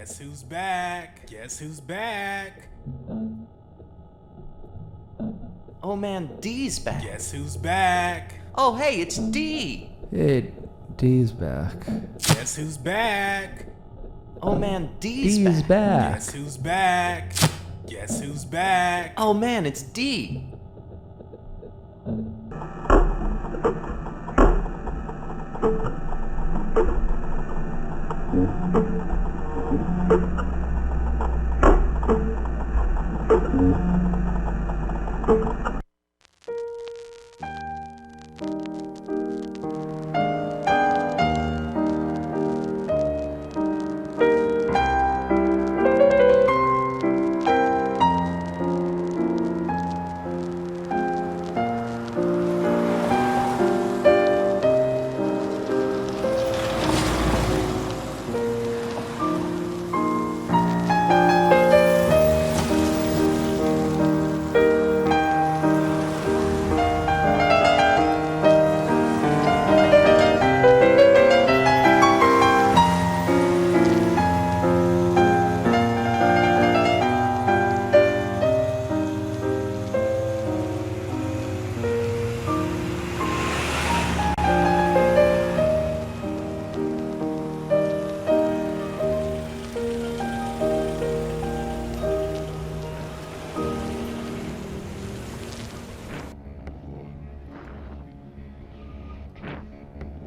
Guess who's back? Guess who's back? Oh man, D's back. Guess who's back? Oh hey, it's D. Hey, D's back. Guess who's back? Oh man, D's D's back. Guess who's back? Guess who's back? Oh man, it's D.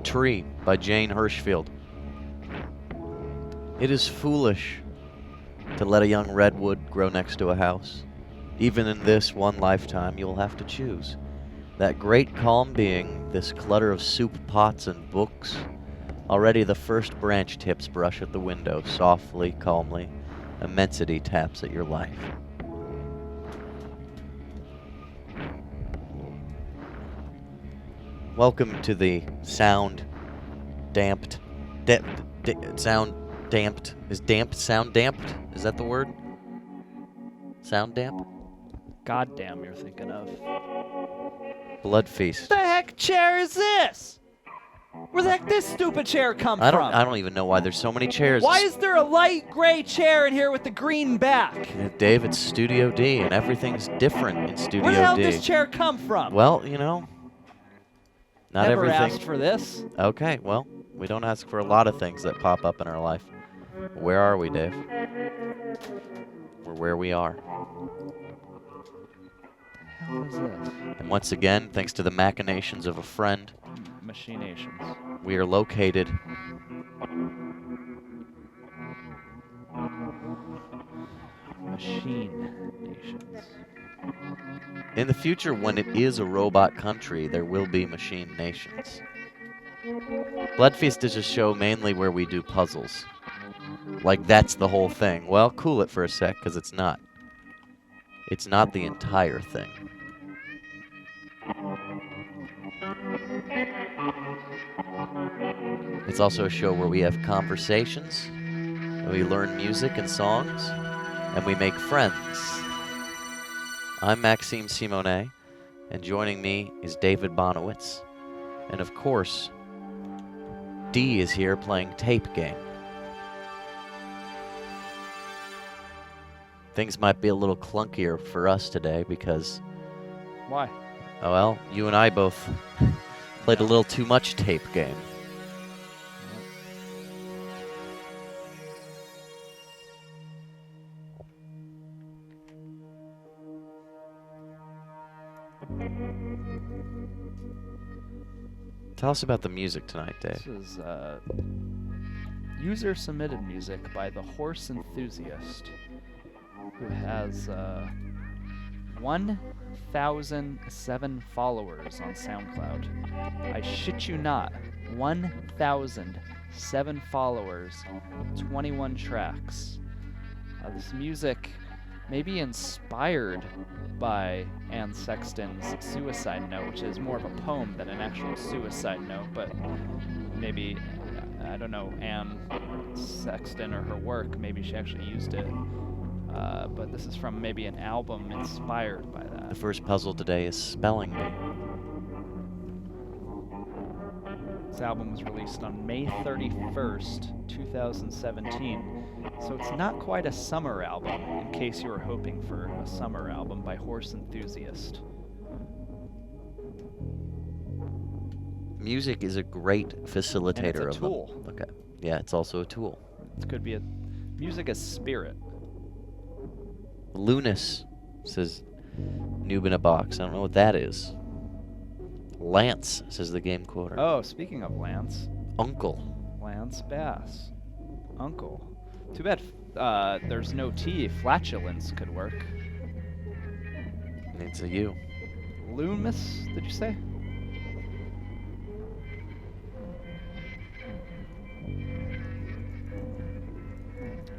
Tree by Jane Hirschfield. It is foolish to let a young redwood grow next to a house. Even in this one lifetime, you'll have to choose. That great calm being, this clutter of soup pots and books. Already the first branch tips brush at the window, softly, calmly. Immensity taps at your life. Welcome to the sound damped. Sound damped. Is damped sound damped? Is that the word? Sound damp? Goddamn, you're thinking of. Bloodfeast. The heck chair is this? Where the heck this stupid chair come I from? don't even know why there's so many chairs. Why is there a light gray chair in here with the green back? Dave, it's Studio D, and everything's different in Studio Where the hell D. did this chair come from? Well, you know, not Never everything. asked for this. Okay, well, we don't ask for a lot of things that pop up in our life. Where are we, Dave? We're where we are. What is this? And once again, thanks to the machinations of a friend, Machinations. we are located Machine nations. in the future. When it is a robot country, there will be machine nations. Bloodfeast is a show mainly where we do puzzles. Like, that's the whole thing. Well, cool it for a sec, because it's not. It's not the entire thing. It's also a show where we have conversations, and we learn music and songs, and we make friends. I'm Maxime Simonet, and joining me is David Bonowitz. And of course, D is here playing Tape Game. Things might be a little clunkier for us today because, Why? oh well, you and I both played a little too much Tape Game. Tell us about the music tonight, Dave. This is user-submitted music by the Horse Enthusiast, who has 1,007 followers on SoundCloud. I shit you not, 1,007 followers, 21 tracks. This music may be inspired by Anne Sexton's Suicide Note, which is more of a poem than an actual suicide note, but maybe, I don't know, Anne Sexton or her work, maybe she actually used it. But this is from maybe an album inspired by that. The first puzzle today is Spelling Bee. This album was released on May 31st, 2017. So it's not quite a summer album, in case you were hoping for a summer album by Horse Enthusiast. Music is a great facilitator And it's a of tool. them. Okay. Yeah, it's also a tool. It could be music as spirit. Lunas says noob in a box. I don't know what that is. Lance says the game quoter. Oh, speaking of Lance, Uncle. Lance Bass. Uncle. Too bad there's no T. Flatulence could work. It's a you. Loomis, did you say?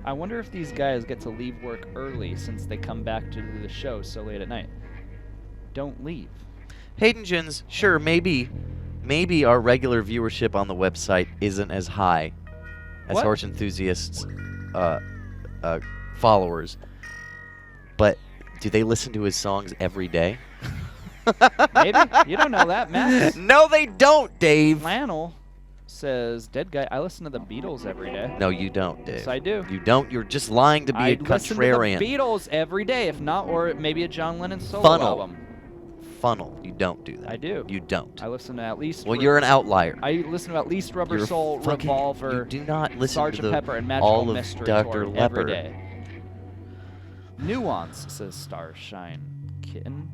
I wonder if these guys get to leave work early since they come back to do the show so late at night. Don't leave. Hayden Jins, sure, maybe our regular viewership on the website isn't as high as What? Horse Enthusiasts' followers, but do they listen to his songs every day? Maybe. You don't know that, Max. No, they don't, Dave. Flannel says, dead guy, I listen to the Beatles every day. No, you don't, Dave. Yes, I do. You don't. You're just lying to be I a listen contrarian. to the Beatles every day, if not, or maybe a John Lennon solo Funnel. album. Funnel. You don't do that. I do. You don't. I listen to at least. Well, you're an outlier. I listen to at least Rubber You're Soul, fucking- Revolver, You do not listen Sgt. to the Pepper, and Magical all of Mystery Dr. Tour every Leppard. day. Nuance, says Starshine Kitten.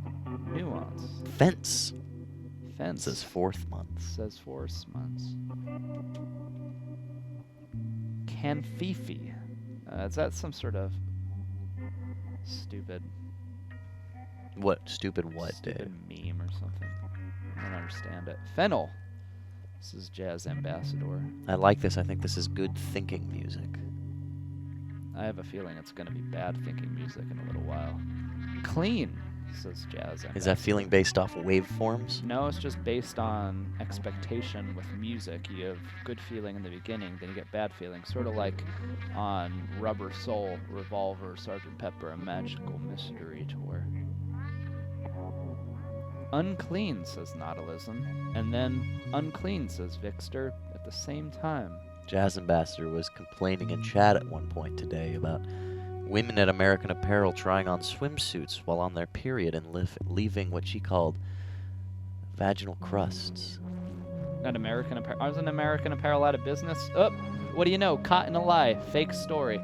Nuance. Fence Fence says 4th month. says 4 months. Canfifi. Is that some sort of stupid What stupid what, stupid Dave? meme or something? I don't understand it. Fennel. This is Jazz Ambassador. I like this. I think this is good thinking music. I have a feeling it's going to be bad thinking music in a little while. Clean, says Jazz Ambassador. Is that feeling based off waveforms? No, it's just based on expectation with music. You have good feeling in the beginning, then you get bad feeling. Sort of like on Rubber Soul, Revolver, Sgt. Pepper, and Magical Mystery Tour. Unclean, says Nautilism. And then unclean, says Vixter, at the same time. Jazz Ambassador was complaining in chat at one point today about women at American Apparel trying on swimsuits while on their period and leaving what she called vaginal crusts. Not American Apparel. I was an American Apparel out of business. Oh, what do you know? Caught in a lie. Fake story.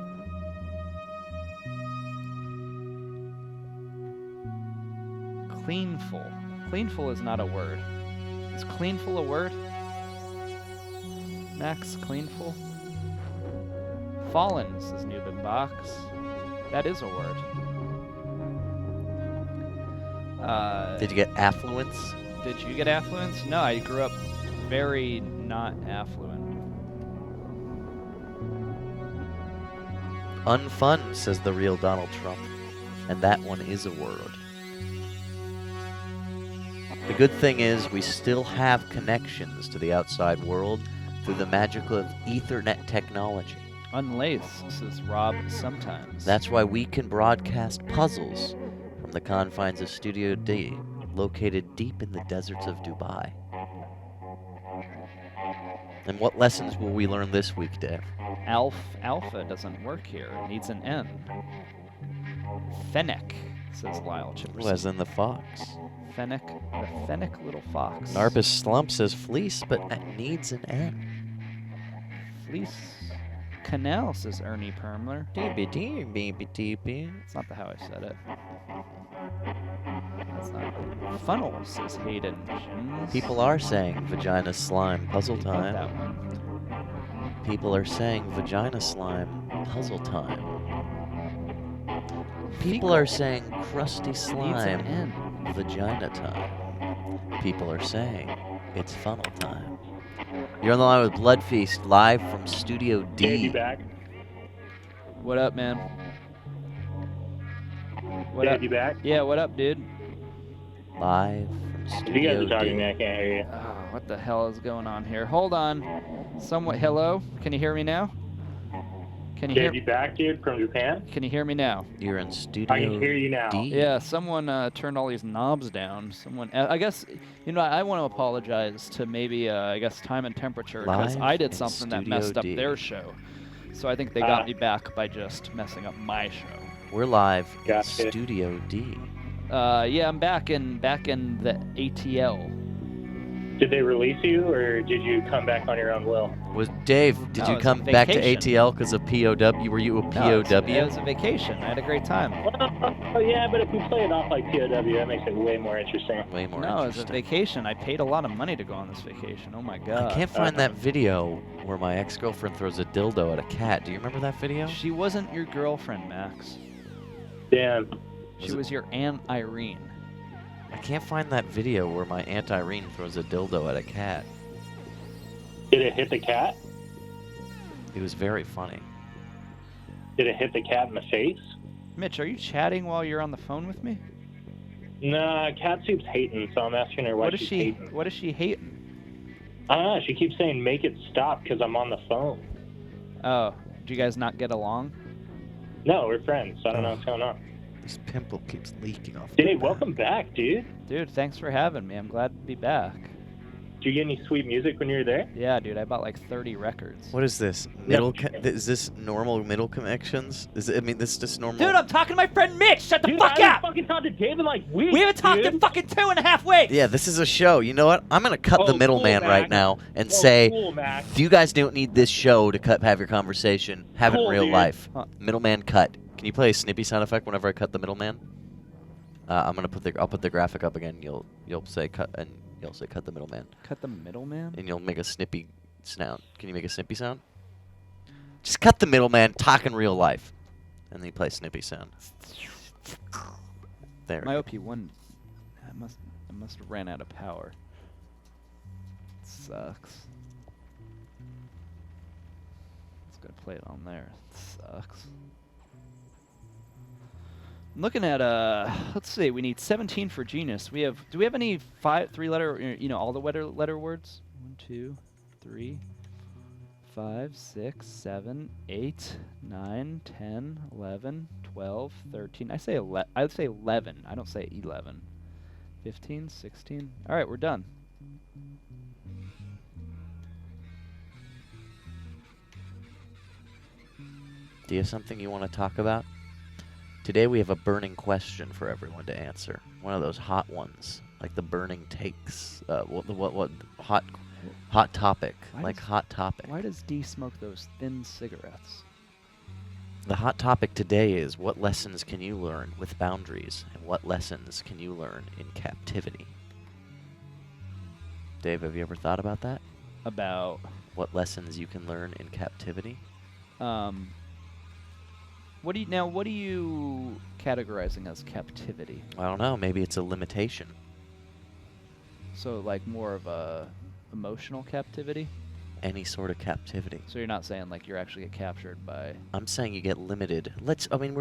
Cleanful. Cleanful is not a word. Is cleanful a word? Max, cleanful? Fallen, says Newbin Box. That is a word. Did you get affluence? Did you get affluence? No, I grew up very not affluent. Unfun, says the real Donald Trump. And that one is a word. The good thing is we still have connections to the outside world through the magic of Ethernet technology. Unlace, says Rob sometimes. That's why we can broadcast puzzles from the confines of Studio D, located deep in the deserts of Dubai. And what lessons will we learn this week, Dave? Alpha doesn't work here. It needs an N. Fennec, says Lyle Chipperson. Well, as in the fox. Fennec, the Fennec little fox. Narbus Slump says fleece, but it needs an N. Fleece. Canal, says Ernie Permler. DB. That's not how I said it. That's not. Funnel, says Hayden Jins. People are saying vagina slime puzzle Got time. that one. People are saying vagina slime puzzle time. People are saying crusty Needs an slime N. vagina time. People are saying it's funnel time. You're on the line with Bloodfeast, live from Studio D. back. What up, man? What up? You back? Yeah, what up, dude? Live from If you guys Studio are talking, D. I can't hear you. Oh, what the hell is going on here? Hold on. Somewhat. Hello? Can you hear me now? Can you Dave, hear? you back, dude, from Japan? Can you hear me now? You're in Studio I can hear you now. D. Yeah, someone turned all these knobs down. Someone, I guess, I want to apologize to maybe, I guess, time and temperature because Live I did in something that Studio messed up D. their show. So I think they got me back by just messing up my show. We're live in Gotcha. Studio D. Yeah, I'm back in the ATL. Did they release you, or did you come back on your own will? Was Dave? Did No, you it was come a back to vacation. ATL because of POW? Were you a No, it POW? was a vacation. I had a great time. Oh, yeah, but if we play it off like POW, that makes it way more interesting. Way more No, it was a interesting. vacation. I paid a lot of money to go on this vacation. Oh my god. I can't find that video where my ex-girlfriend throws a dildo at a cat. Do you remember that video? She wasn't your girlfriend, Max. Damn. She was your Aunt Irene. I can't find that video where my Aunt Irene throws a dildo at a cat. Did it hit the cat? It was very funny. Did it hit the cat in the face? Mitch, are you chatting while you're on the phone with me? Nah, Cat Soup's hating, so I'm asking her why What is she's she? hating. What is she hating? I don't know, she keeps saying make it stop because I'm on the phone. Oh, do you guys not get along? No, we're friends, so I don't know what's going on. This pimple keeps leaking off. Dave, welcome back, dude. Dude, thanks for having me. I'm glad to be back. Did you get any sweet music when you were there? Yeah, dude, I bought like 30 records. What is this? Is this normal middle connections? This is just normal. Dude, I'm talking to my friend Mitch. Shut the Dude, fuck I up. haven't fucking talked to Dave in like weeks, We haven't talked dude. in fucking 2.5 weeks. Yeah, this is a show. You know what? I'm gonna cut Oh, the cool, middleman right Mac. now and Oh, say, cool, Mac. if you guys don't need this show to have your conversation, have it in Cool, real dude. life. Huh. Middleman cut. Can you play a snippy sound effect whenever I cut the middleman? I'll put the graphic up again. You'll say cut and you'll say cut the middleman, Cut the middleman? and you'll make a snippy sound. Can you make a snippy sound? Just cut the middleman. Talk in real life, and then you play snippy sound. There. My OP1, I must have ran out of power. Sucks. It's gonna play it on there. Sucks. I'm looking at let's see. We need 17 for genus. Do we have any 3-letter? All the letter words. 1, 2, 3, 5, 6, 7, 8, 9, 10, 11, 12, 13. I would say 11. I don't say 11. 15, 16. All right, we're done. Do you have something you want to talk about? Today we have a burning question for everyone to answer. One of those hot ones, like the burning takes. What hot topic, like hot topic. Why does D smoke those thin cigarettes? The hot topic today is what lessons can you learn with boundaries, and what lessons can you learn in captivity? Dave, have you ever thought about that? About What lessons you can learn in captivity? what are you categorizing as captivity? I don't know. Maybe it's a limitation. So like more of a emotional captivity? Any sort of captivity. So you're not saying like you're actually get captured by? I'm saying you get limited. We're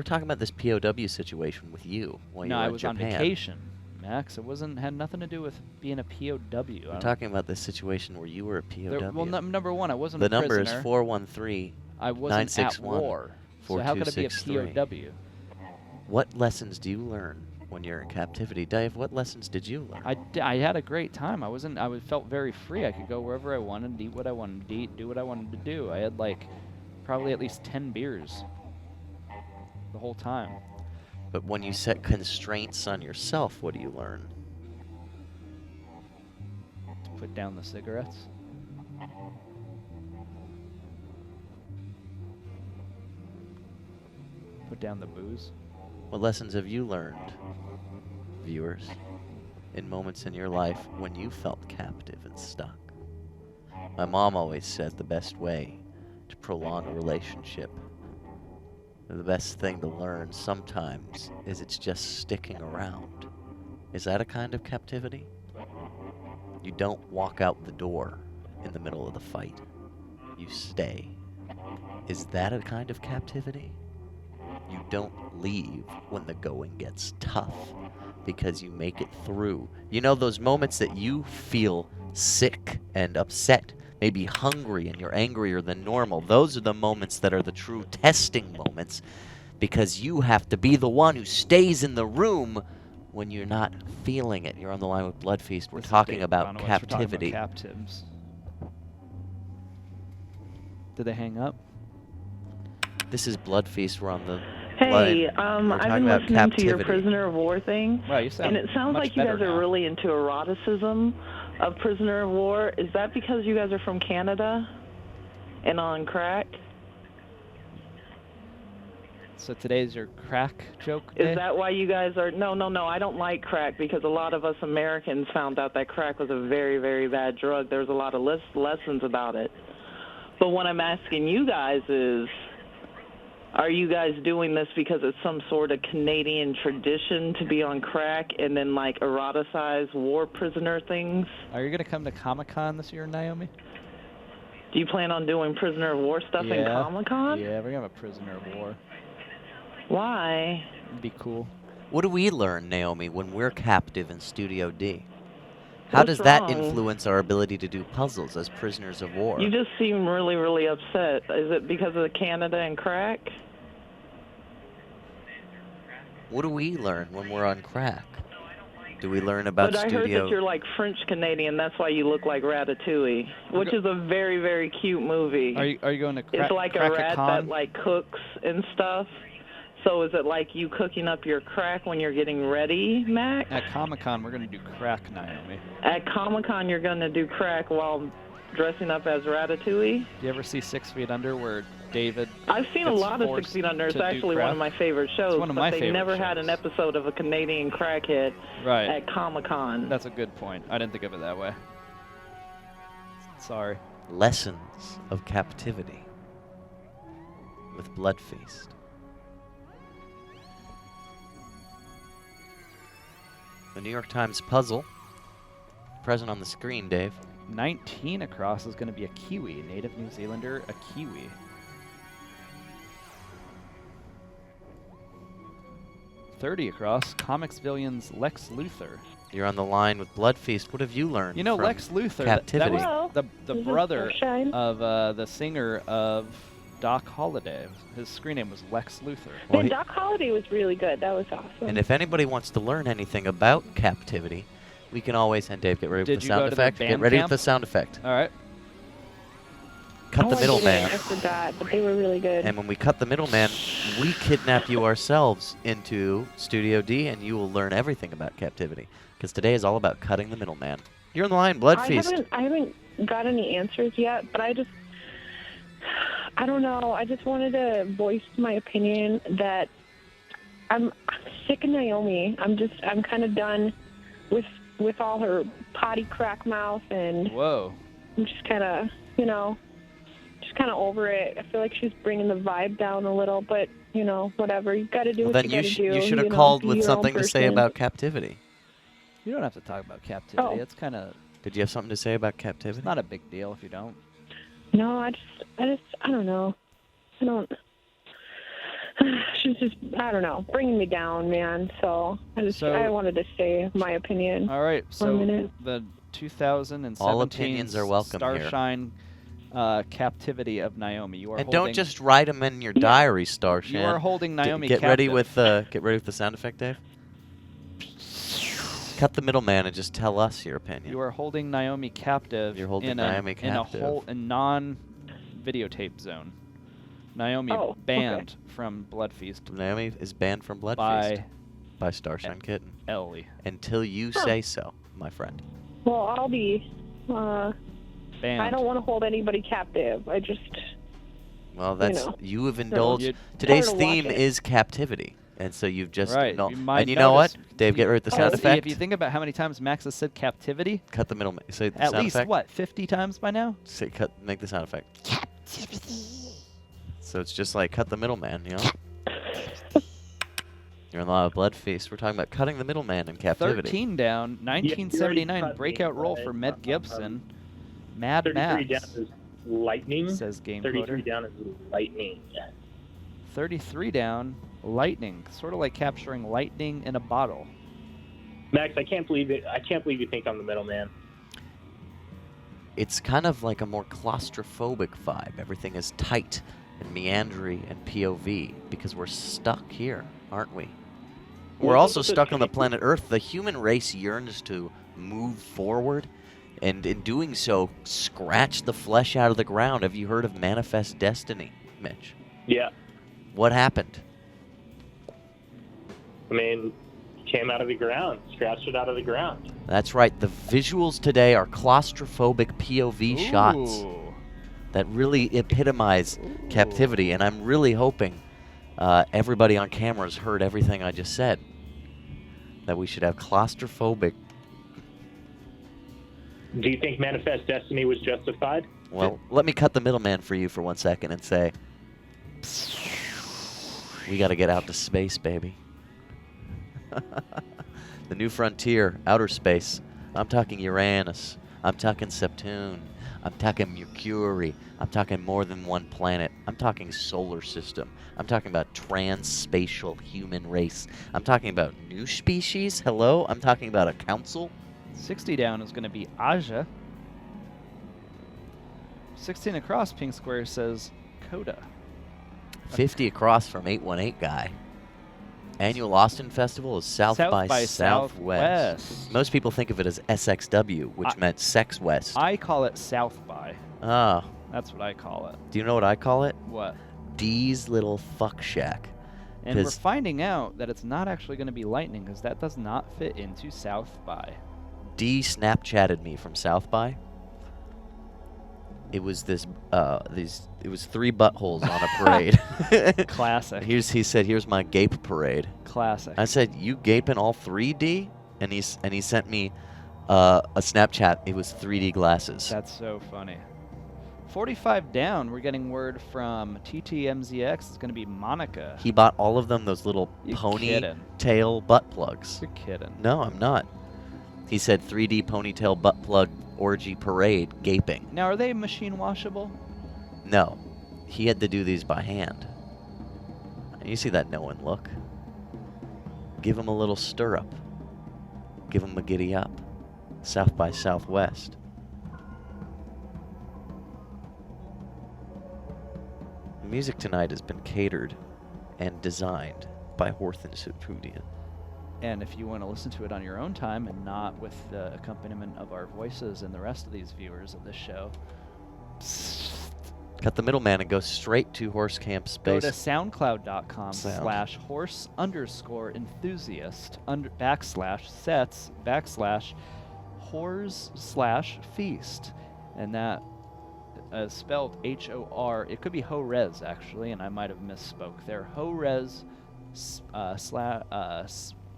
talking about this POW situation with you while No, you were I in was Japan. on vacation, Max. It had nothing to do with being a POW. We're talking about this situation where you were a POW. Well, number one, I wasn't The a number prisoner. is 413. I wasn't at 961 war. So how could it be a 4263. POW? What lessons do you learn when you're in captivity? Dave, what lessons did you learn? I had a great time. I felt very free. I could go wherever I wanted, eat what I wanted to eat, do what I wanted to do. I had like probably at least 10 beers the whole time. But when you set constraints on yourself, what do you learn? To put down the cigarettes. Put down the booze. What lessons have you learned, viewers, in moments in your life when you felt captive and stuck? My mom always said the best way to prolong a relationship, the best thing to learn sometimes, is it's just sticking around. Is that a kind of captivity? You don't walk out the door in the middle of the fight. You stay. Is that a kind of captivity? You don't leave when the going gets tough because you make it through. You know those moments that you feel sick and upset. maybe hungry and you're angrier than normal. Those are the moments that are the true testing moments, because you have to be the one who stays in the room when you're not feeling it. You're on the line with Bloodfeast. We're This is talking Dave about Bronowitz. We're captivity. talking about captives. Did they hang up? This is Bloodfeast. We're on the Hey, line. We're I've talking been about listening to your captivity. prisoner of war thing, Wow, you sound and it sounds much like you better guys are now. really into eroticism of prisoner of war. Is that because you guys are from Canada and on crack? So today's your crack joke day? Is that why you guys are... No, I don't like crack because a lot of us Americans found out that crack was a very, very bad drug. There's a lot of lessons about it. But what I'm asking you guys is, are you guys doing this because it's some sort of Canadian tradition to be on crack and then, like, eroticize war prisoner things? Are you going to come to Comic-Con this year, Naomi? Do you plan on doing prisoner of war stuff in Comic-Con? Yeah, we're going to have a prisoner of war. Why? It'd be cool. What do we learn, Naomi, when we're captive in Studio D? How What's does that wrong? influence our ability to do puzzles as prisoners of war? You just seem really, really upset. Is it because of Canada and crack? What do we learn when we're on crack? Do we learn about But I heard Studio... that you're like French Canadian. That's why you look like Ratatouille, which is a very, very cute movie. Are you going to It's like a rat that like cooks and stuff. So is it like you cooking up your crack when you're getting ready, Max? At Comic-Con, we're going to do crack, Naomi. At Comic-Con, you're going to do crack while dressing up as Ratatouille? Do you ever see 6 Feet Under where David I've seen a gets lot of 6 forced Feet Under. It's to do actually one crack? of my favorite shows. It's one of but my they favorite never had shows. an episode of a Canadian crackhead Right. at Comic-Con. That's a good point. I didn't think of it that way. Sorry. Lessons of Captivity with Bloodfeast. The New York Times puzzle, present on the screen, Dave. 19 across is going to be a Kiwi, native New Zealander, a Kiwi. $30 across, Comics Villain's Lex Luthor. You're on the line with Bloodfeast. What have you learned You know, from Lex Luthor, Captivity? that was Hello. the This is brother Starshine. of the singer of Doc Holliday. His screen name was Lex Luthor. Well, And he- Doc Holliday was really good. That was awesome. And if anybody wants to learn anything about Captivity, we can always... And Dave, get ready Did with the you sound go to their effect. Get band ready camp? with the sound effect. All right. Cut the I middleman. didn't. I forgot, but they were really good. And when we cut the middleman, we kidnap you ourselves into Studio D, and you will learn everything about Captivity. Because today is all about cutting the middleman. You're on the line, Bloodfeast. I haven't got any answers yet, but I don't know. I just wanted to voice my opinion that I'm sick of Naomi. I'm kind of done with all her potty crack mouth, and Whoa. I'm just kind of, just kind of over it. I feel like she's bringing the vibe down a little, but, whatever. You got to do Well, what then you got to do. you should have know, called be with your own something to say person. about Captivity. You don't have to talk about Captivity. Oh. It's kind of Did you have something to say about Captivity? not a big deal if you don't. No, I don't know. I don't. She's just, I don't know, bringing me down, man. So I wanted to say my opinion. All right. So minute. the 2017 All opinions are welcome here. Starshine Captivity of Naomi. You are And holding, don't just write them in your diary, Starshan. You are holding Naomi Get ready captive. with the sound effect, Dave. Cut the middleman and just tell us your opinion. You are holding Naomi captive. You're holding in Naomi in a captive. whole non-videotape zone. Naomi Oh, banned from Bloodfeast Naomi is banned from Bloodfeast by by Starshine Kitten Ellie. until you say so, my friend. Well, I'll be. Banned. I don't want to hold anybody captive. I just. Well, that's know. you have indulged. You- Today's Wanted to watch theme it. is captivity, and so you've just Right, no- you might and you know what, notice- Dave, get rid of the sound See, effect. If you think about how many times Max has said captivity, Cut the middleman. Say the at sound least effect. what, 50 times by now? Say make the sound effect. Captivity. So it's just like cut the middleman, you know. You're in the line of Bloodfeast. We're talking about cutting the middleman in captivity. 13 down, 1979 cut me, breakout role but, for Med Gibson. Mad 33 Max, down is lightning. says Game 33 Coder. down is lightning. 33 down, lightning, sort of like capturing lightning in a bottle. Max, I can't believe it. I can't believe you think I'm the middleman. it's kind of like a more claustrophobic vibe. Everything is tight and meandering and POV because we're stuck here, aren't we? We're also stuck on the planet Earth. The human race yearns to move forward, and in doing so, scratch the flesh out of the ground. Have you heard of Manifest Destiny, Mitch? Yeah. What happened? I mean, came out of the ground, scratched it out of the ground. That's right. The visuals today are claustrophobic POV shots Ooh. that really epitomize captivity, and I'm really hoping everybody on camera has heard everything I just said. That we should have claustrophobic. Do you think Manifest Destiny was justified? Well, let me cut the middleman for you for 1 second and say, we got to get out to space, baby. The new frontier, outer space. I'm talking Uranus. I'm talking Neptune. I'm talking Mercury. I'm talking more than one planet. I'm talking solar system. I'm talking about trans-spatial human race. I'm talking about new species. Hello? I'm talking about a council. 60 down is going to be Aja. 16 across, Pink Square says Coda. 50 across from 818 guy. Annual Austin Festival is South by Southwest. Most people think of it as SXW, which meant Sex West. I call it South by. Oh. That's what I call it. Do you know what I call it? What? D's Little Fuck Shack. And we're finding out that it's not actually going to be lightning because that does not fit into South by. D Snapchatted me from South by. It was this, it was 3 buttholes on a parade. Classic. He said, "Here's my gape parade." Classic. I said, "You gaping all 3D?" And he sent me a Snapchat. It was 3D glasses. That's so funny. 45 down, we're getting word from TTMZX. It's going to be Monica. He bought all of them those little ponytail butt plugs. You're kidding. No, I'm not. He said 3D ponytail butt plug orgy parade gaping. Now, are they machine washable? No. He had to do these by hand. You see that knowing look. Give him a little stirrup. Give him a giddy up. South by Southwest. The music tonight has been catered and designed by Horth and Sutudian. And if you want to listen to it on your own time and not with the accompaniment of our voices and the rest of these viewers of this show, cut the middleman and go straight to Horse Camp Space. go to soundcloud.com/horse_enthusiast /sets/whores/feast. And that is spelled H-O-R. It could be Ho-Res, actually, and I might have misspoke there. Ho-Res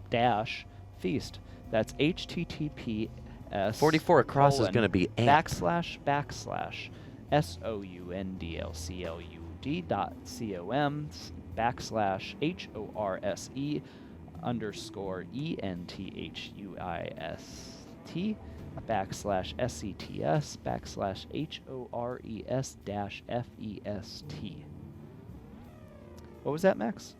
dash feast. That's HTTPS 44 across is going to be // /HORSE_ENTHUSIAST/HORES-FEST. What was that, Max?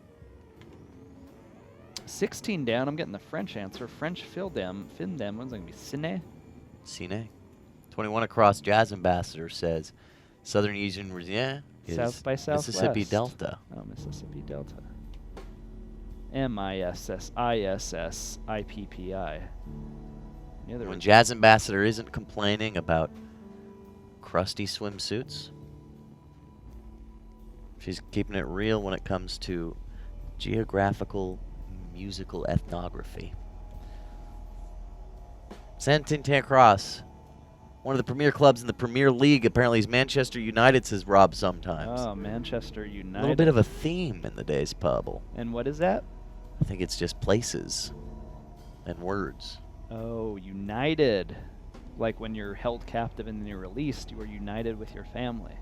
16 down, I'm getting the French answer. French Findem. What's it going to be? Cine. 21 across, Jazz Ambassador says Southern Eastern Virginia is South by Southwest. Mississippi Delta. Oh, Mississippi Delta. MISSISSIPPI. When Jazz Ambassador isn't complaining about crusty swimsuits, she's keeping it real when it comes to geographical musical ethnography. Santintan Cross, one of the premier clubs in the Premier League, apparently is Manchester United, says Rob sometimes. Oh, Manchester United. A little bit of a theme in the day's pubble. And what is that? I think it's just places and words. Oh, united. Like when you're held captive and then you're released, you are united with your family.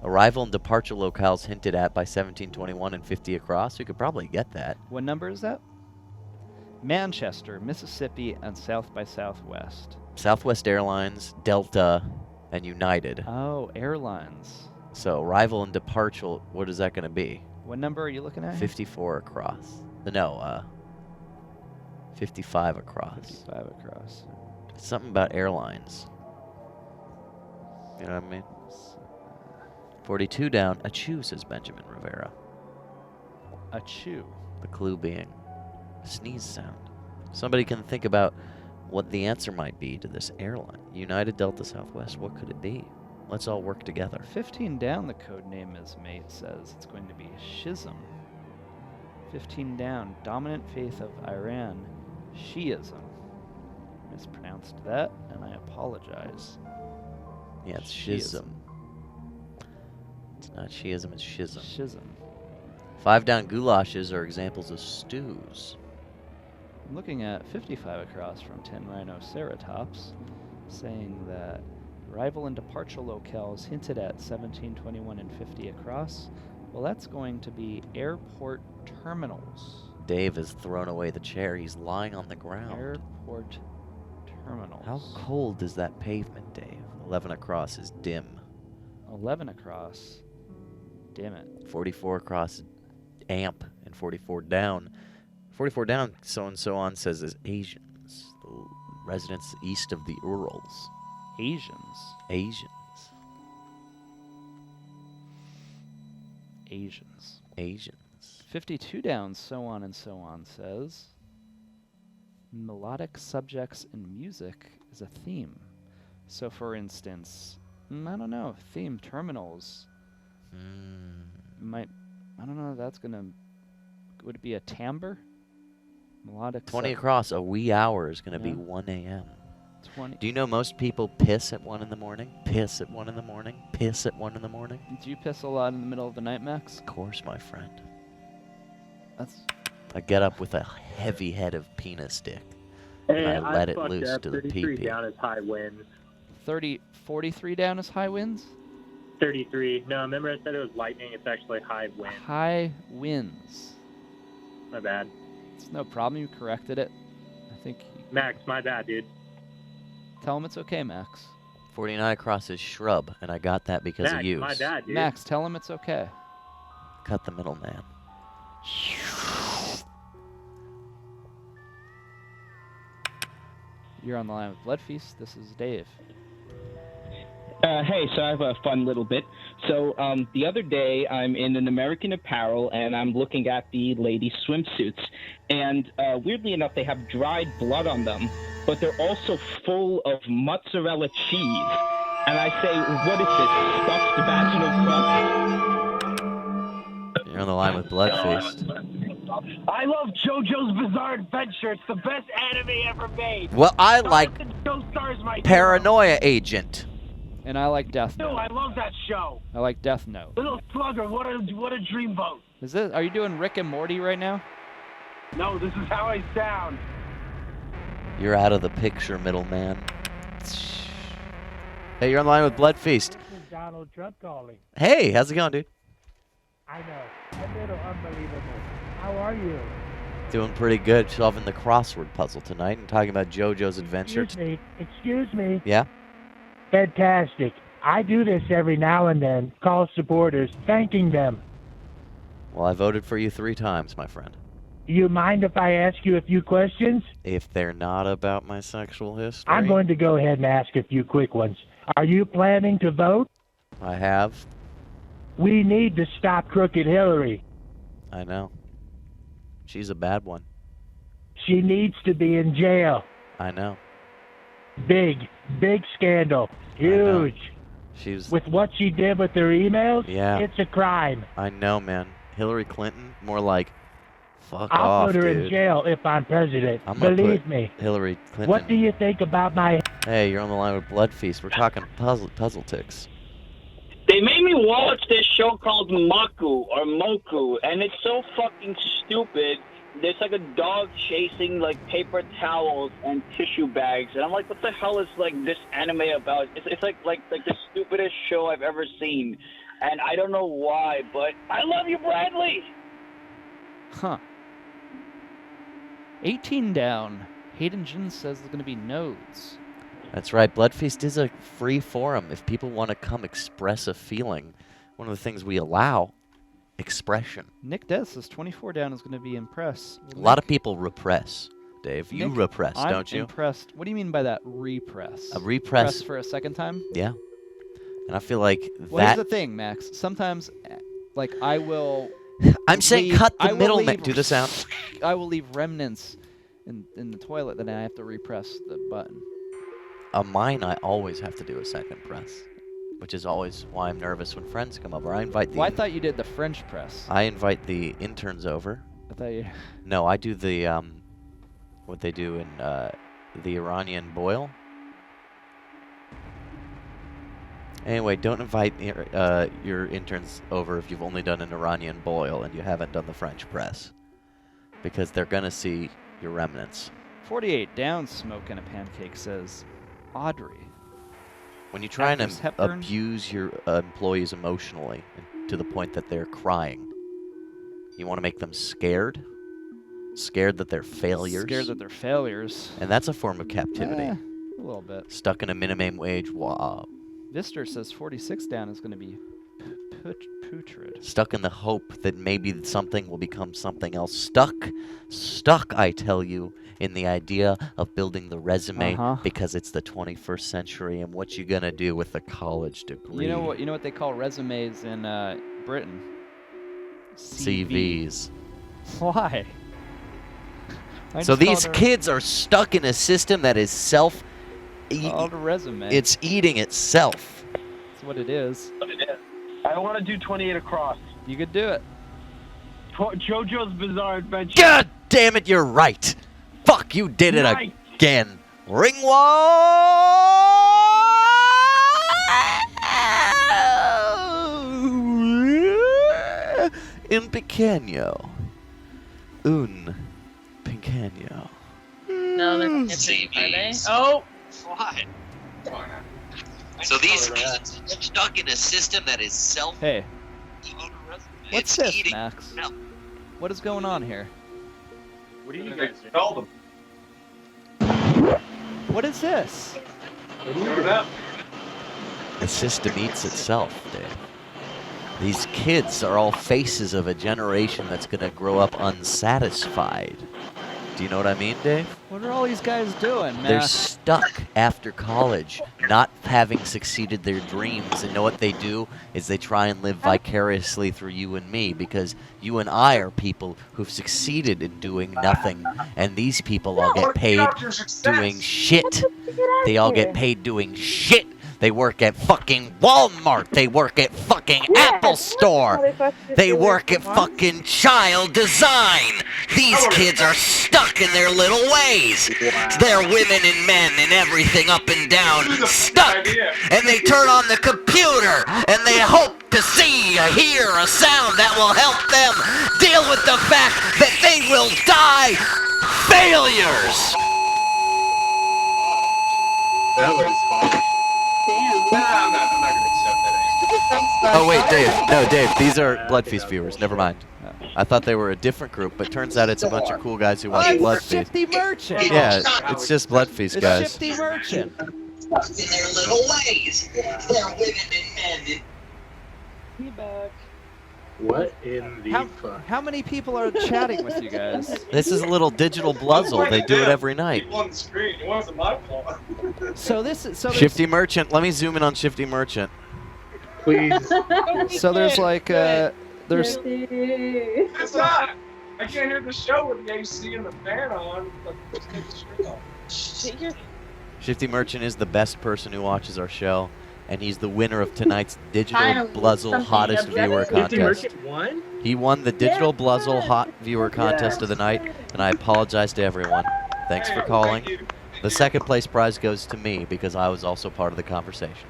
Arrival and departure locales hinted at by 1721 and 50 across. We could probably get that. What number is that? Manchester, Mississippi, and South by Southwest. Southwest Airlines, Delta, and United. Oh, airlines. So arrival and departure, what is that going to be? What number are you looking at? 54 across. No, 55 across. 55 across. Something about airlines. You know what I mean? 42 down. A chew, says Benjamin Rivera. A chew. The clue being a sneeze sound. Somebody can think about what the answer might be to this airline. United, Delta, Southwest. What could it be? Let's all work together. 15 down, the code name is mate says it's going to be Schism. 15 down, dominant faith of Iran, Shiism. Mispronounced that, and I apologize. Yeah, it's schism. It's not Shiism, it's schism. Schism. 5 down, goulashes are examples of stews. I'm looking at 55 across from 10 Rhino Ceratops, saying that arrival and departure locales hinted at 17, 21, and 50 across. Well, that's going to be airport terminals. Dave has thrown away the chair. He's lying on the ground. Airport terminals. How cold is that pavement, Dave? 11 across is dim. 11 across. Damn it. 44 across is amp. And 44 down. 44 down, so-and-so on says, is Asians. The residents east of the Urals. Asians. Asians. Asians. Asians. 52 down, so on and so on says melodic subjects in music is a theme. So for instance, I don't know, theme terminals might, I don't know, that's gonna, would it be a timbre? Melodic 20 across, a wee hour is going to Yeah. be 1 a.m. 20. Do you know most people piss at 1 in the morning? Piss at 1 in the morning? Piss at 1 in the morning? Do you piss a lot in the middle of the night, Max? Of course, my friend. That's I get up with a heavy head of penis dick. And I let it loose to the 33 pee-pee. down is high winds. 43 down is high winds? 33. No, remember I said it was lightning. It's actually high wind. High winds. My bad. It's no problem, you corrected it. I think Max, my bad, dude. tell him it's okay, Max. 49 across is shrub, and I got that because Max, of you. my bad, dude. Max, tell him it's okay. Cut the middleman. You're on the line with Bloodfeast. This is Dave. Hey, so I have a fun little bit. So the other day, I'm in an American Apparel, and I'm looking at the ladies' swimsuits. And weirdly enough, they have dried blood on them, but they're also full of mozzarella cheese. And I say, what is this, stuffed vaginal crust? You're on the line with Bloodfeast. I love JoJo's Bizarre Adventure. It's the best anime ever made. Well, I like Show stars my Paranoia Agent. And I like Death hero. Note. I love that show. I like Death Note. Little Slugger, what a dreamboat. Are you doing Rick and Morty right now? No, this is how I sound. You're out of the picture, middleman. Hey, you're on the line with Bloodfeast. This is Donald Trump calling. Hey, how's it going, dude? I know. A little unbelievable. How are you? Doing pretty good, solving the crossword puzzle tonight and talking about JoJo's Adventure. Excuse me. Yeah? Fantastic. I do this every now and then. Call supporters, thanking them. Well, I voted for you 3 times, my friend. You mind if I ask you a few questions? If they're not about my sexual history. I'm going to go ahead and ask a few quick ones. Are you planning to vote? I have. We need to stop crooked Hillary. I know. She's a bad one. She needs to be in jail. I know. Big scandal. Huge. She's With what she did with her emails, Yeah. it's a crime. I know, man. Hillary Clinton, more like, fuck I'll off, put her dude. in jail if I'm president. I'm gonna Believe put me. Hillary Clinton. What do you think about my... Hey, you're on the line with Bloodfeast. We're talking puzzle ticks. They made me watch this show called Moku, and it's so fucking stupid. There's like a dog chasing like paper towels and tissue bags, and I'm like, what the hell is like this anime about? It's like the stupidest show I've ever seen, and I don't know why, but I love you, Bradley. Huh. 18 down. Hayden Jin says there's going to be nodes. That's right. Bloodfeast is a free forum. If people want to come express a feeling, one of the things we allow, expression. Nick Des says 24 down is going to be impress. A lot of people repress, Dave. You Nick, repress, I'm don't you? impressed. What do you mean by that, repress? A repress. Press for a second time? Yeah. And I feel like Well, here's that. the thing, Max. Sometimes, like, I will. I'm saying leave- cut I the will middleman. leave- Do the sound. I will leave remnants in the toilet, then I have to repress the button. On mine, I always have to do a second press, which is always why I'm nervous when friends come over. I invite the. Well, I thought you did the French press. I invite the interns over. I thought you. No, I do the what they do in the Iranian boil. Anyway, don't invite your interns over if you've only done an Iranian boil and you haven't done the French press, because they're gonna see your remnants. 48 down, smoke and a pancake, says Audrey. When you try and Actress Hepburn? abuse your employees emotionally to the point that they're crying, you want to make them scared that they're failures. Scared that they're failures. And that's a form of captivity. A little bit. Stuck in a minimum wage Vister says 46 down is going to be putrid. Stuck in the hope that maybe something will become something else. Stuck, I tell you, in the idea of building the resume because it's the 21st century, and what you gonna do with a college degree. You know what they call resumes in Britain? CVs. Why? So these kids are stuck in a system that is called a resume. It's eating itself. That's what it is. I want to do 28 across. You could do it. JoJo's Bizarre Adventure. God damn it, you're right. Fuck, you did it again. Ring in pequeño. Un pequeño. No, they're not are they? Oh! What? So these kids are stuck in a system that is self. Hey. What's this, eating Max? What is going on here? What do you guys call them? What is this? The system eats itself, Dave. These kids are all faces of a generation that's going to grow up unsatisfied. Do you know what I mean, Dave? What are all these guys doing, man? They're stuck after college, not having succeeded their dreams. And know what they do is they try and live vicariously through you and me, because you and I are people who've succeeded in doing nothing. And these people all get paid doing shit. They all get paid doing shit. They work at fucking Walmart. They work at fucking Apple Store. They work at fucking Child Design. These kids are stuck in their little ways. They're women and men and everything up and down, stuck. And they turn on the computer and they hope to see or hear a sound that will help them deal with the fact that they will die failures. That was fun. Damn. I'm not going to accept that. Oh wait, Dave. No, Dave. These are Bloodfeast viewers. Never mind. I thought they were a different group, but turns out it's a bunch of cool guys who watch Bloodfeast. Shifty Merchant. Yeah, it's just Bloodfeast guys. It's Shifty Merchant. In their little ways. They're women and men. Be back. What in the fuck? How many people are chatting with you guys? This is a little digital bluzzle. They do it every night. On the screen. It wasn't my fault. So this is Shifty Merchant. Let me zoom in on Shifty Merchant. Please. So there's like there's. It's not. I can't hear the show with the AC and the fan on. Let's take the screen off. Shifty Merchant is the best person who watches our show, and he's the winner of tonight's Digital Finally, Bluzzle something Hottest objective. Viewer Shifty Contest. Merchant won? He won the Digital Bluzzle Hot Viewer Contest of the night, and I apologize to everyone. Thanks for calling. The second place prize goes to me because I was also part of the conversation.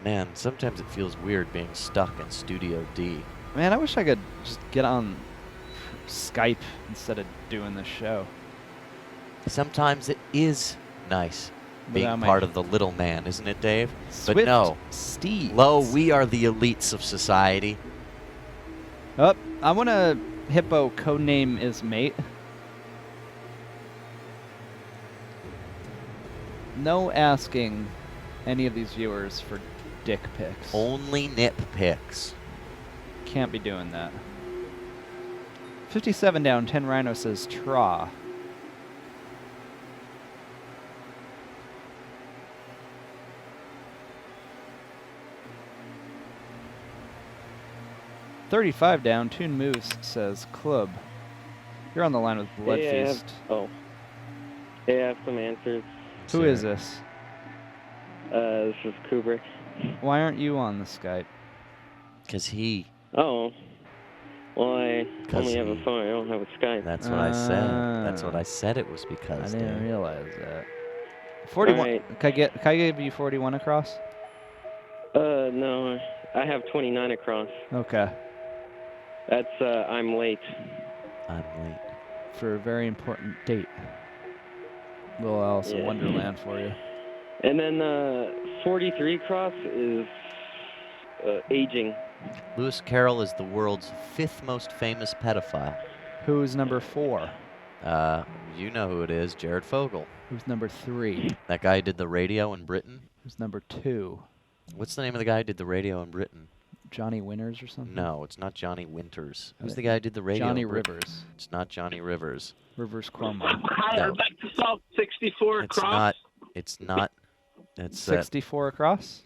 Man, sometimes it feels weird being stuck in Studio D. Man, I wish I could just get on Skype instead of doing this show. Sometimes it is nice being Without my- part of the little man, isn't it, Dave? Swift But no. Steeds. Lo, we are the elites of society. Oh, I want a hippo codename is mate. No asking any of these viewers for dick pics. Only nip pics. Can't be doing that. 57 down, 10 Rhino says Tra. 35 down. Toon Moose says Club. You're on the line with Bloodfeast. I have some answers. Who is this? This is Kubrick. Why aren't you on the Skype? Because he. Oh. Well, I only have a phone. I don't have a Skype. That's what I said. That's what I said it was because. I didn't dude. realize that. 41. Right. Can I give you 41 across? No. I have 29 across. Okay. That's, I'm late. I'm late. For a very important date. Little Alice in Yeah. Wonderland for you. And then 43 across is aging. Lewis Carroll is the world's 5th most famous pedophile. Who's number 4? You know who it is, Jared Fogle. Who's number 3? That guy who did the radio in Britain. Who's number 2? What's the name of the guy who did the radio in Britain? Johnny Winters or something? No, it's not Johnny Winters. Who's the guy who did the radio? Johnny in Britain? Rivers. It's not Johnny Rivers. Rivers Cuomo. Hi, I'd like to solve 64 It's across. not. It's not. It's 64 across?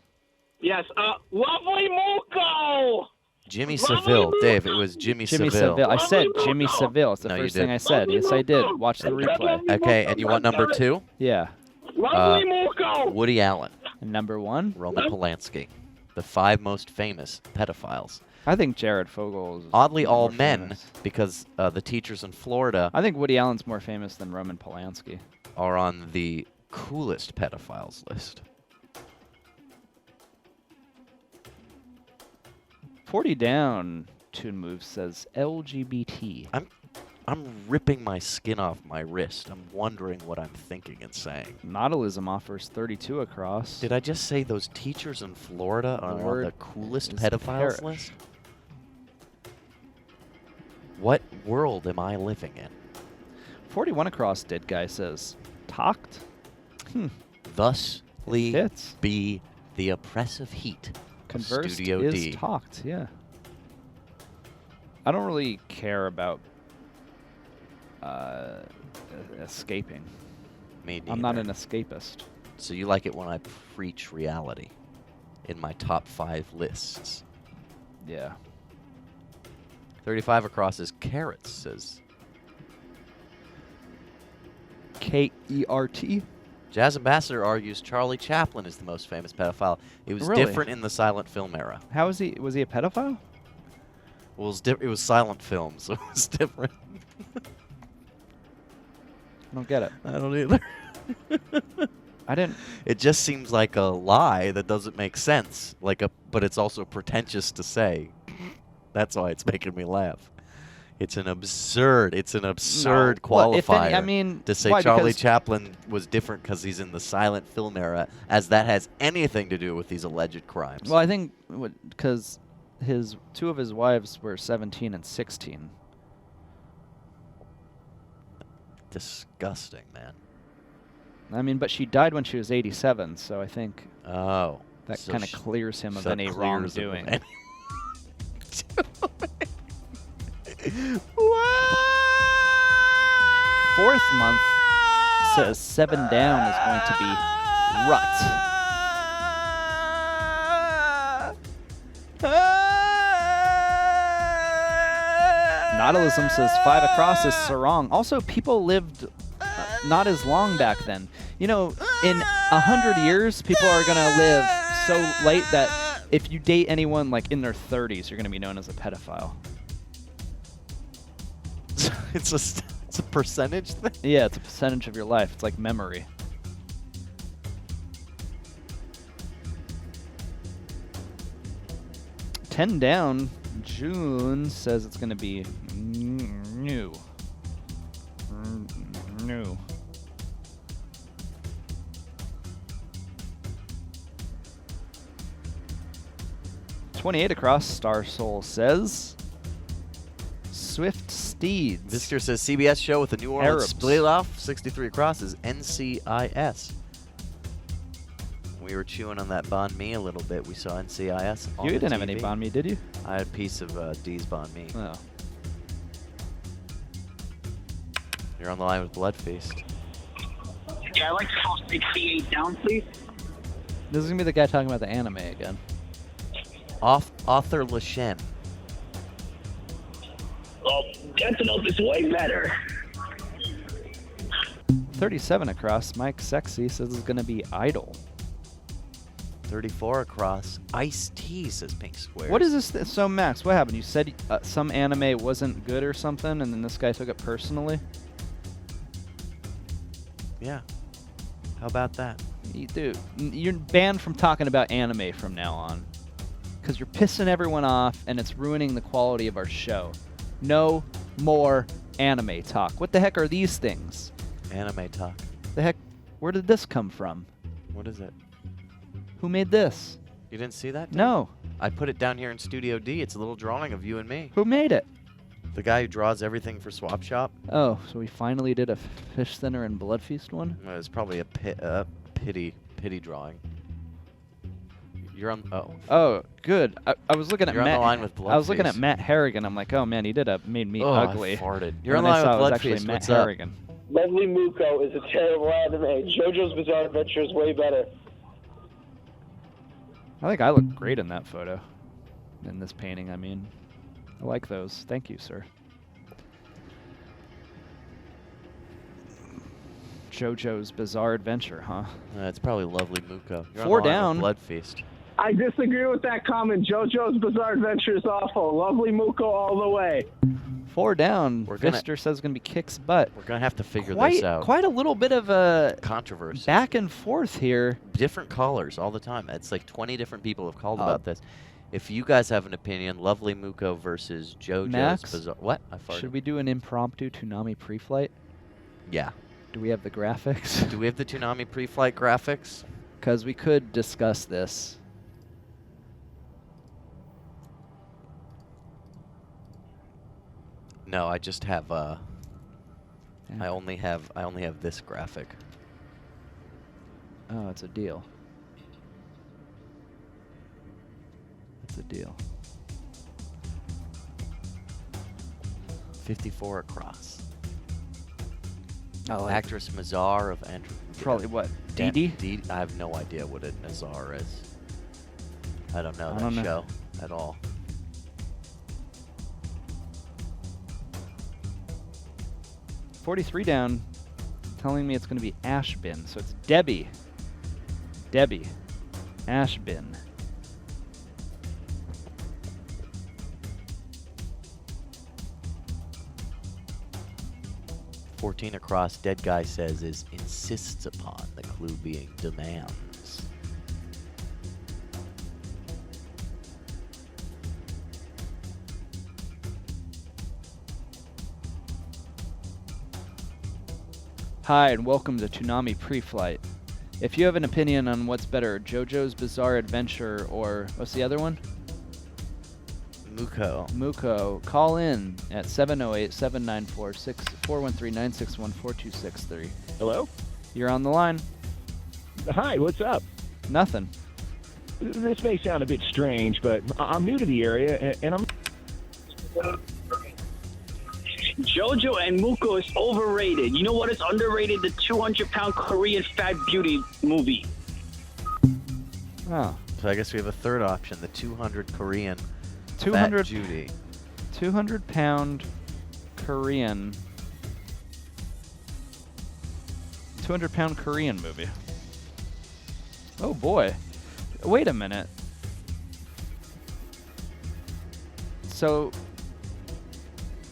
Yes, Lovely Muko! Jimmy Seville. Dave, it was Jimmy Seville. I said Jimmy Seville. It's the No, you first thing I didn't. said. Yes, I did. Watch the replay. Okay, and you want number 2? Yeah. Lovely Muko! Woody Allen. And number 1? Roman Polanski. The 5 most famous pedophiles. I think Jared Fogle is Oddly, all more men, famous. because the teachers in Florida I think Woody Allen's more famous than Roman Polanski. are on the coolest pedophiles list. 40 down. Toon Move says LGBT. I'm ripping my skin off my wrist. I'm wondering what I'm thinking and saying. Nautilism offers 32 across. Did I just say those teachers in Florida are on word the coolest is pedophiles perish. list? What world am I living in? 41 across, Dead Guy says. Talked? Thusly fits. be the oppressive heat Conversed of Studio is D. talked, yeah. I don't really care about escaping. Me I'm not an neither. escapist. So you like it when I preach reality in my top 5 lists. Yeah. 35 across is carrots, says K-E-R-T? Jazz Ambassador argues Charlie Chaplin is the most famous pedophile. It was Really? different in the silent film era. How was he? Was he a pedophile? Well, it was silent film, so it was different. I don't get it. I don't either. I didn't. It just seems like a lie that doesn't make sense. But it's also pretentious to say. That's why it's making me laugh. It's an absurd qualifier. Well, if any, I mean, to say why? Charlie Because- Chaplin was different because he's in the silent film era, as that has anything to do with these alleged crimes. Well, I think because two of his wives were 17 and 16. Disgusting, man. I mean, but she died when she was 87, so I think that kind of clears him of so any clears him of wrongdoing. any- Fourth month says 7 down is going to be rut. Nautilism says 5 across is sarong. Also, people lived not as long back then. You know, in 100 years, people are going to live so late that if you date anyone like in their 30s, you're going to be known as a pedophile. It's a percentage thing? Yeah, it's a percentage of your life. It's like memory. Ten down. June says it's going to be new. New. $28 across. Star Soul says Swift Steeds. Visitor says CBS show with the New Orleans Arabs. split off 63 across is NCIS. We were chewing on that banh mi a little bit. We saw NCIS on You the didn't have TV. any banh mi, did you? I had a piece of D's banh mi. Oh. You're on the line with Bloodfeast. Yeah, I'd like to call 68 down, please. This is going to be the guy talking about the anime again. Author LeShen. Oh, Antelope is way better. 37 across. Mike Sexy says it's going to be Idol. 34 across. Ice-T says Pink Squares. What is this? So, Max, what happened? You said some anime wasn't good or something, and then this guy took it personally? Yeah. How about that? Dude, you're banned from talking about anime from now on. Because you're pissing everyone off, and it's ruining the quality of our show. No more anime talk. What the heck are these things? Anime talk. The heck? Where did this come from? What is it? Who made this? You didn't see that? Dave? No. I put it down here in Studio D. It's a little drawing of you and me. Who made it? The guy who draws everything for Swap Shop. Oh, so we finally did a Fish Thinner and Bloodfeast one? Well, it's probably a pity drawing. You're on. Oh. Oh, good. I was looking at You're Matt. on the line with I was looking Bloodfeast. at Matt Harrigan. I'm like, oh man, he made me Oh, ugly. I farted. You're and on the then I line saw with it was actually Bloodfeast. Matt What's up? Harrigan. Lovely Muko is a terrible anime. JoJo's Bizarre Adventure is way better. I think I look great in that photo. In this painting, I mean. I like those. Thank you, sir. JoJo's Bizarre Adventure, huh? It's probably Lovely Muko. You're Four on the line down. with Bloodfeast. I disagree with that comment. JoJo's Bizarre Adventure is awful. Lovely Muko all the way. 4 down. We're gonna- Fister says it's going to be Kick's butt. We're gonna have to figure Quite, this out. quite a little bit of a Controversy. back and forth here. Different callers all the time. It's like 20 different people have called about this. If you guys have an opinion, Lovely Muko versus JoJo's Max, Bizarre. What? I farted. should we do an impromptu Toonami pre-flight? Yeah. Do we have the graphics? Do we have the Toonami pre-flight graphics? Because we could discuss this. No, I just have I only have this graphic. Oh, it's a deal. It's a deal. 54 across. I like Actress Mazar of Andrew. Probably what? Dan- Dee? Dee? I have no idea what a Nazar is. I don't know I that don't know. show at all. $43 down, telling me it's going to be Ashbin. So it's Debbie. Debbie. Ashbin. $14 across, Dead Guy says, is insists upon, the clue being demands. Hi, and welcome to Toonami Pre-Flight. If you have an opinion on what's better, JoJo's Bizarre Adventure or what's the other one? Muko. Muko. Call in at 708-794-413-961-4263. Hello? You're on the line. Hi, what's up? Nothing. This may sound a bit strange, but I'm new to the area, and I'm... JoJo and Muko is overrated. You know what is underrated? The 200-pound Korean fat beauty movie. Oh. So I guess we have a third option, the 200 Korean 200 Fat Judy. 200-pound Korean. 200-pound Korean movie. Oh boy. Wait a minute. So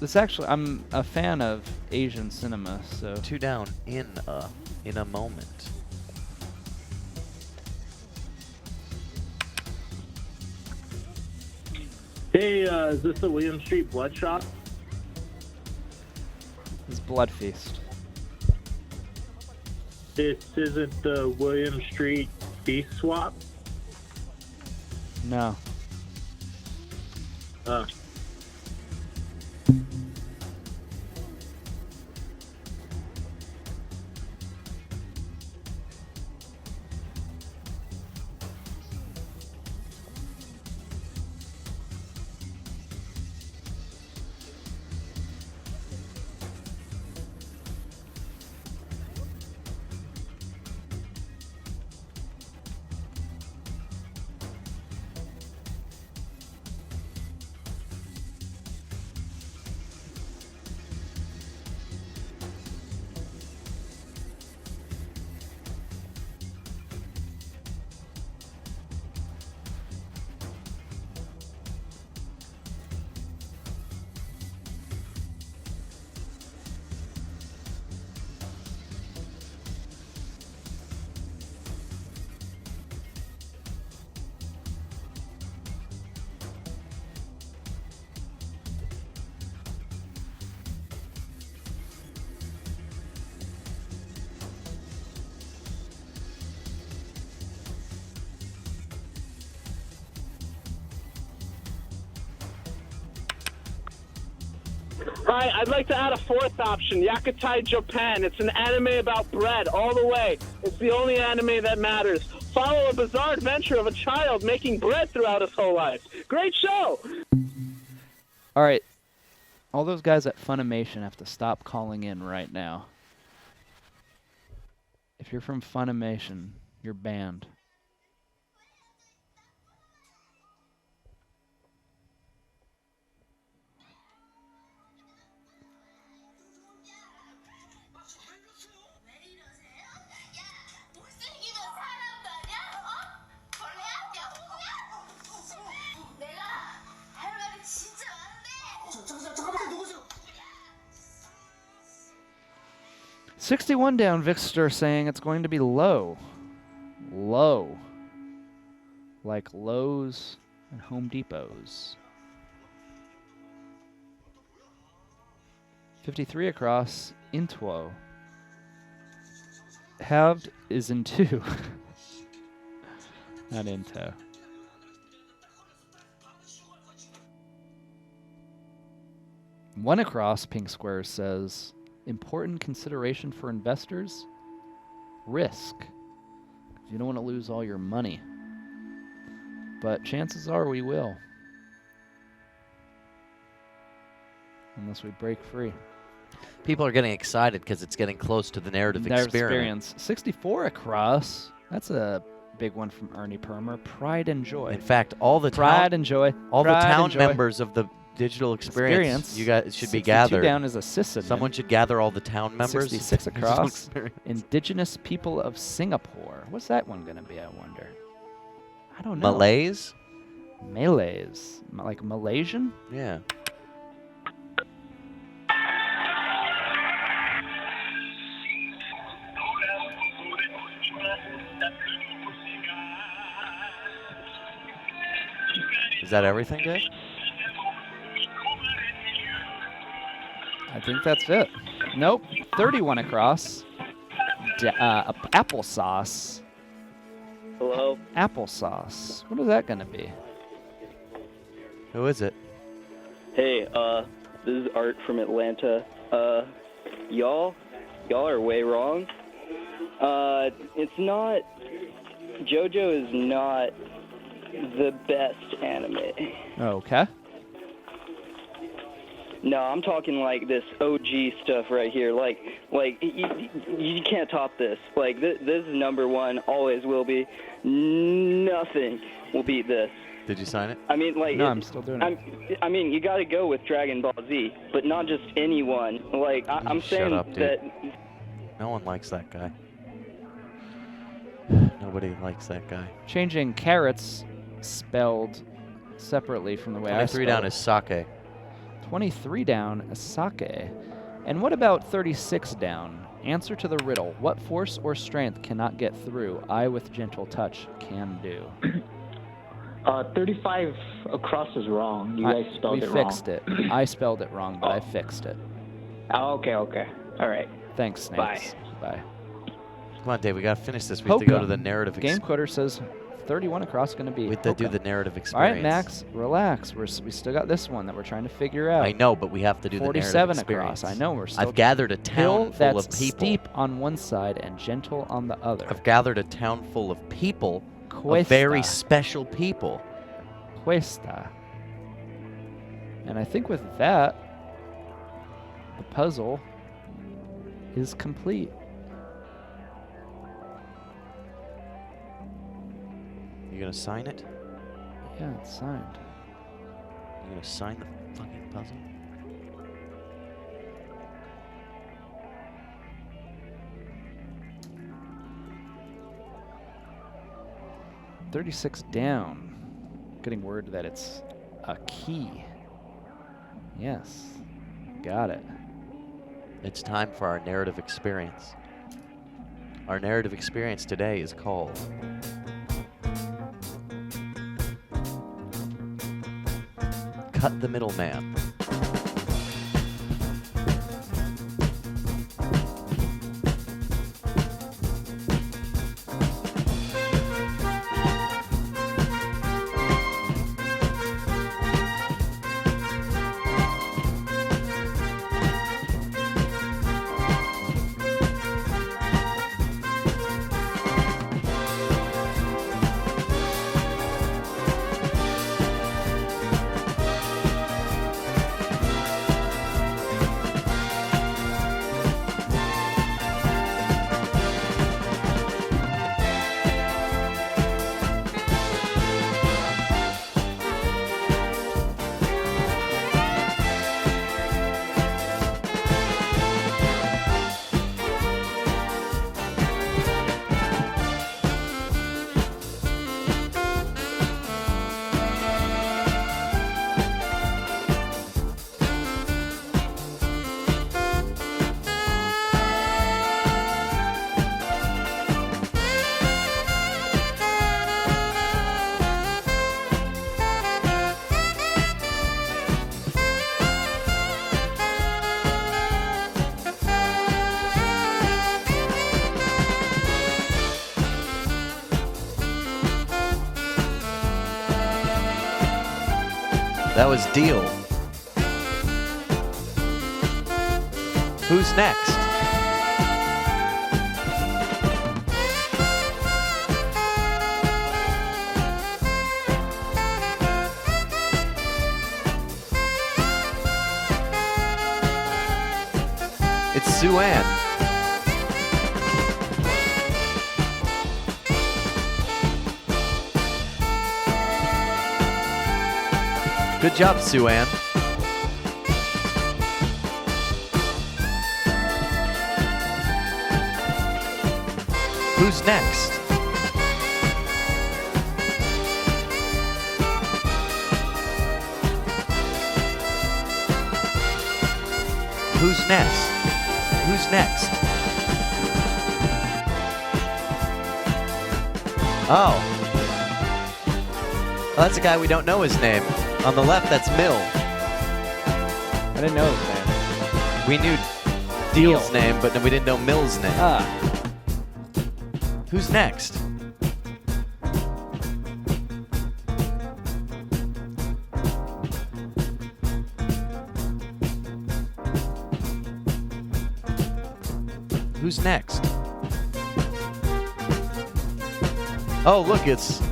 this actually, I'm a fan of Asian cinema, so 2 down in a moment. Hey, is this the William Street Blood Shop? it's Bloodfeast. This isn't the William Street Beef Swap? No. Alright, I'd like to add a fourth option, Yakutai Japan. It's an anime about bread, all the way. It's the only anime that matters. Follow a bizarre adventure of a child making bread throughout his whole life. Great show! All right. All those guys at Funimation have to stop calling in right now. If you're from Funimation, you're banned. $61 down, Victor saying it's going to be low. Low. Like Lowe's and Home Depots. 53 across, Intwo. Halved is in 2. Not Into. One across, Pink Square says, important consideration for investors? Risk. You don't want to lose all your money. But chances are we will. Unless we break free. People are getting excited because it's getting close to the narrative experience. 64 across. That's a big one from Ernie Permer. Pride and Joy. In fact, all the Pride and Joy. all the Pride town and Joy. members of the digital experience, you guys should be 62 gathered. Down is a Sisson. Someone should gather all the town members. 66 Digital across. experience. Indigenous people of Singapore. What's that one going to be, I wonder? I don't know. Malays? Malays. Like Malaysian? Yeah. Is that everything, Dave? I think that's it. Nope. 31 across. Applesauce. Hello? Applesauce. What is that going to be? Who is it? Hey, this is Art from Atlanta. Y'all are way wrong. It's not... JoJo is not the best anime. Okay. No, I'm talking like this OG stuff right here. Like you can't top this. Like this is number one, always will be. Nothing will beat this. Did you sign it? I mean, like No, I'm still doing it. I mean, you got to go with Dragon Ball Z, but not just anyone. Like I'm Shut saying up, dude. that. No one likes that guy. Nobody likes that guy. Changing carrots spelled separately from the way I 23 spell down it. is sake. 23 down is sake. And what about 36 down? Answer to the riddle. What force or strength cannot get through? I with gentle touch can do. 35 across is wrong. You guys spelled it wrong. We fixed it. I spelled it wrong, but I fixed it. Oh, okay. All right. Thanks, Snakes. Bye. Come on, Dave. We gotta finish this. We have to go to the narrative. Game Quitter says 31 across going to be. We have to do Hoka. the narrative All experience. right, Max, relax. We still got this one that we're trying to figure out. I know, but we have to do the narrative 47 experience. across. I know we're still. I've gathered a town hill full that's of people. steep on one side and gentle on the other. I've gathered a town full of people, Cuesta. of very special people. Cuesta. And I think with that, the puzzle is complete. You gonna sign it? Yeah, it's signed. You gonna sign the fucking puzzle? $36 down. Getting word that it's a key. Yes. Got it. It's time for our narrative experience. Our narrative experience today is called Cut the Middleman. That was Deal. Who's next? It's Sue Ann. Good job, Sue Ann. Who's next? Who's next? Who's next? Oh. Well, that's a guy we don't know his name. On the left, that's Mill. I didn't know his name. We knew Deal's name, but we didn't know Mill's name. Ah. Who's next? Who's next? Oh, look, it's...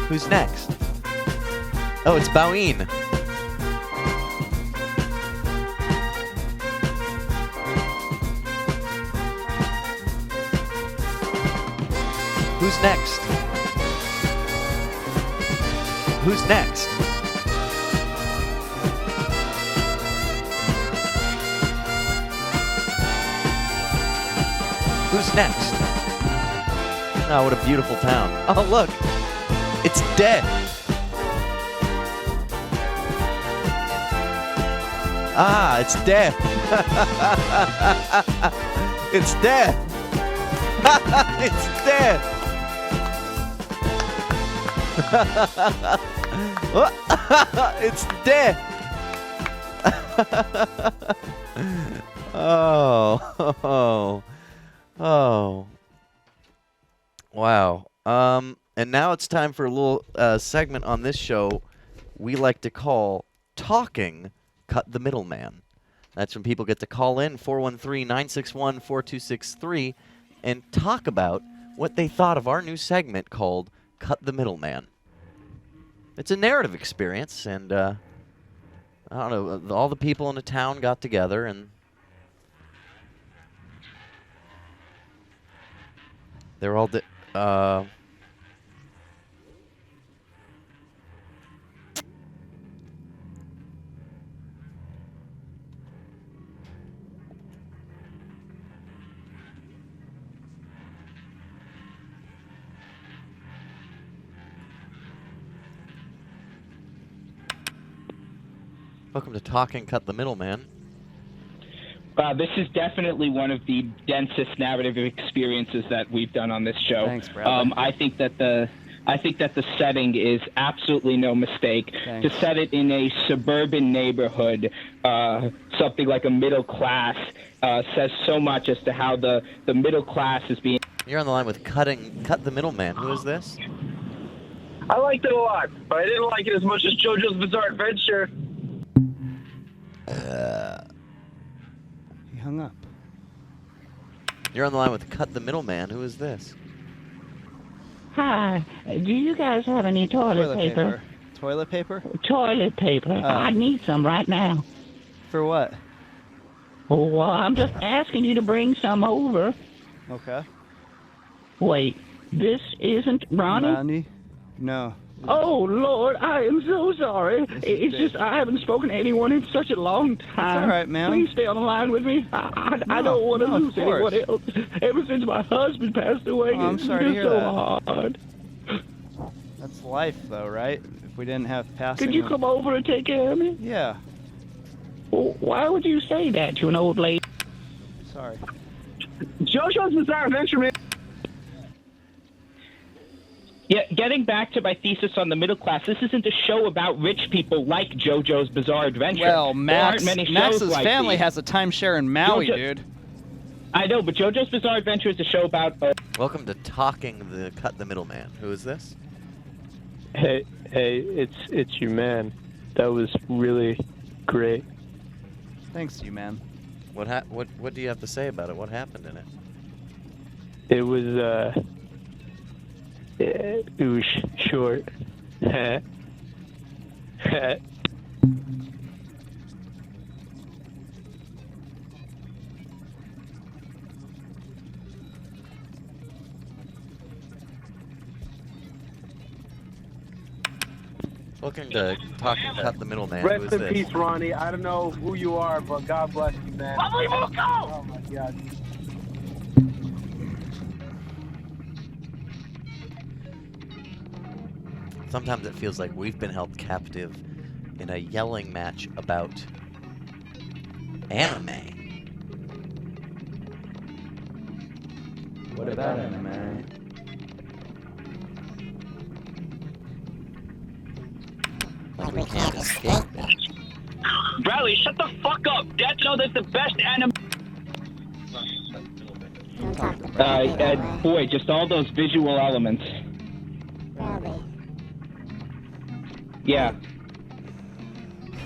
Who's next? Oh, it's Boween. Who's next? Who's next? Who's next? Oh, what a beautiful town. Oh, look. It's dead. Ah, it's dead. It's dead. It's dead. It's dead. Oh. Oh. Wow. And now it's time for a little segment on this show we like to call Talking Cut the Middleman. That's when people get to call in 413-961-4263 and talk about what they thought of our new segment called Cut the Middleman. It's a narrative experience, and I don't know, all the people in the town got together and they're all Welcome to Talking Cut the Middleman. This is definitely one of the densest narrative experiences that we've done on this show. Thanks, Bradley. I think that the setting is absolutely no mistake. Thanks. To set it in a suburban neighborhood, something like a middle class, says so much as to how the middle class is being. You're on the line with Cut the Middleman. Who is this? I liked it a lot, but I didn't like it as much as JoJo's Bizarre Adventure. He hung up. You're on the line with Cut the Middleman. Who is this? Hi. Do you guys have any toilet paper? Toilet paper? Toilet paper. I need some right now. For what? Oh, well, I'm just asking you to bring some over. Okay. Wait, this isn't Ronnie? Ronnie? No. Oh, Lord, I am so sorry. It's just I haven't spoken to anyone in such a long time. all right, ma'am. Please stay on the line with me. I don't want to lose anyone else. Ever since my husband passed away, I'm it's sorry to been hear so that. hard. That's life, though, right? If we didn't have passing... Could you come over and take care of me? Yeah. Well, why would you say that to an old lady? Sorry. JoJo's Bizarre Adventure, man. Yeah, getting back to my thesis on the middle class, this isn't a show about rich people like JoJo's Bizarre Adventure. Well, There aren't many shows Max's like family these. has a timeshare in Maui, dude. I know, but JoJo's Bizarre Adventure is a show about... Welcome to Talking the Cut the Middleman. Who is this? Hey, it's you, man. That was really great. Thanks, you man. What do you have to say about it? What happened in it? It was short. Looking to talk and cut the middleman. Rest Who is in this? peace, Ronnie. I don't know who you are, but God bless you, man. Oh my God. Sometimes it feels like we've been held captive in a yelling match about anime. What about anime? Like we can't escape it. Bradley, shut the fuck up. Death Note is the best anime. Boy, just all those visual elements. Yeah.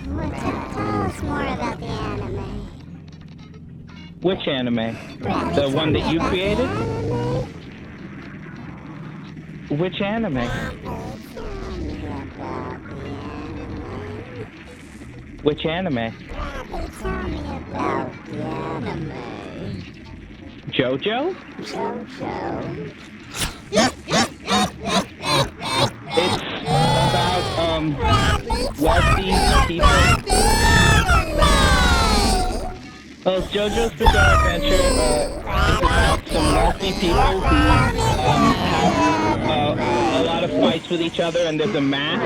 Tell us more about the anime. Which anime? The one that you created? Which anime? Which anime? Tell me about the anime. JoJo? JoJo. It's about, wealthy people. Well, JoJo's Bizarre Adventure, is about some wealthy people who, have, a lot of fights with each other, and there's a match.